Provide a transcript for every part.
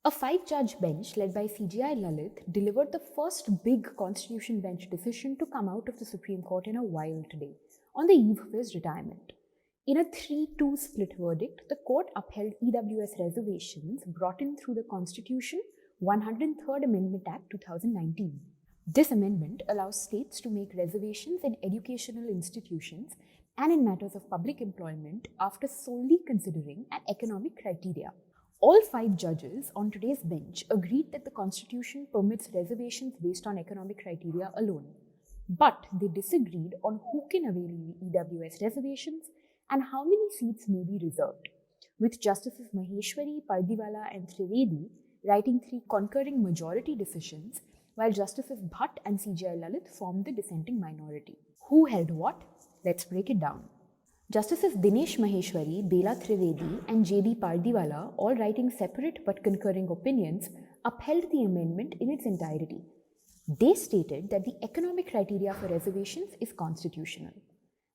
A 5-judge bench led by CJI Lalit delivered the first big constitution bench decision to come out of the Supreme Court in a while today, on the eve of his retirement. In a 3-2 split verdict, the court upheld EWS reservations brought in through the Constitution 103rd Amendment Act 2019. This amendment allows states to make reservations in educational institutions and in matters of public employment after solely considering an economic criteria. All 5 judges on today's bench agreed that the Constitution permits reservations based on economic criteria alone. But they disagreed on who can avail EWS reservations and how many seats may be reserved, with Justices Maheshwari, Pardiwala and Trivedi writing 3 concurring majority decisions, while Justices Bhat and CJI Lalit formed the dissenting minority. Who held what? Let's break it down. Justices Dinesh Maheshwari, Bela Trivedi and J.D. Pardiwala, all writing separate but concurring opinions, upheld the amendment in its entirety. They stated that the economic criteria for reservations is constitutional.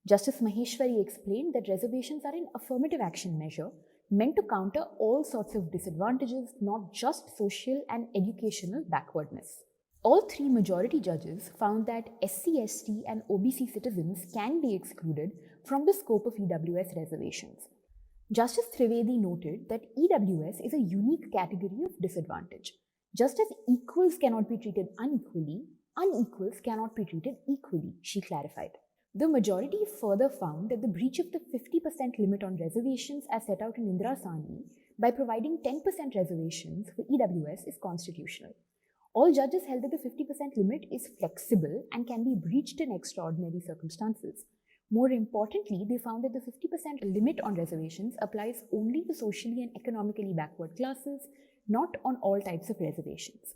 Justice Maheshwari explained that reservations are an affirmative action measure meant to counter all sorts of disadvantages, not just social and educational backwardness. All 3 majority judges found that SC, ST and OBC citizens can be excluded from the scope of EWS reservations. Justice Trivedi noted that EWS is a unique category of disadvantage. Just as equals cannot be treated unequally, unequals cannot be treated equally, she clarified. The majority further found that the breach of the 50% limit on reservations as set out in Indira Sani by providing 10% reservations for EWS is constitutional. All judges held that the 50% limit is flexible and can be breached in extraordinary circumstances. More importantly, they found that the 50% limit on reservations applies only to socially and economically backward classes, not on all types of reservations.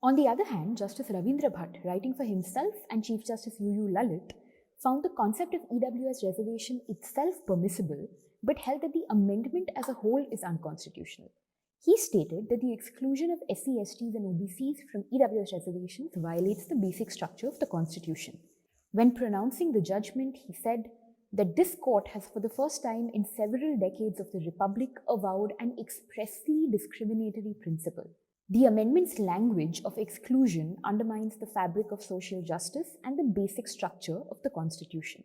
On the other hand, Justice Ravindra Bhat, writing for himself and Chief Justice UU Lalit, found the concept of EWS reservation itself permissible, but held that the amendment as a whole is unconstitutional. He stated that the exclusion of SC, STs and OBCs from EWS reservations violates the basic structure of the Constitution. When pronouncing the judgment, he said that this court has for the first time in several decades of the Republic avowed an expressly discriminatory principle. The amendment's language of exclusion undermines the fabric of social justice and the basic structure of the Constitution.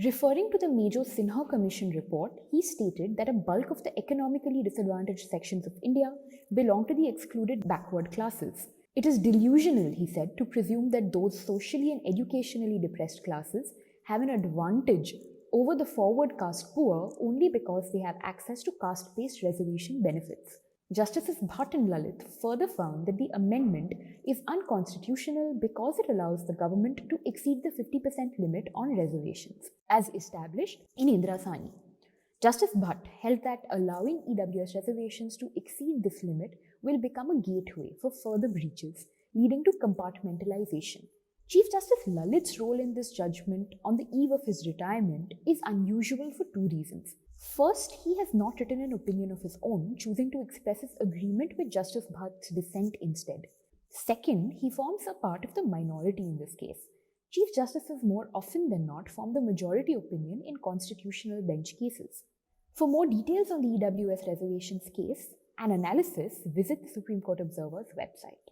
Referring to the Major Sinha Commission report, he stated that a bulk of the economically disadvantaged sections of India belong to the excluded backward classes. It is delusional, he said, to presume that those socially and educationally depressed classes have an advantage over the forward caste poor only because they have access to caste-based reservation benefits. Justices Bhat and Lalit further found that the amendment is unconstitutional because it allows the government to exceed the 50% limit on reservations, as established in Indira Sani. Justice Bhat held that allowing EWS reservations to exceed this limit will become a gateway for further breaches, leading to compartmentalization. Chief Justice Lalit's role in this judgment on the eve of his retirement is unusual for 2 reasons. First, he has not written an opinion of his own, choosing to express his agreement with Justice Bhat's dissent instead. Second, he forms a part of the minority in this case. Chief Justices more often than not form the majority opinion in constitutional bench cases. For more details on the EWS reservations case and analysis, visit the Supreme Court Observer's website.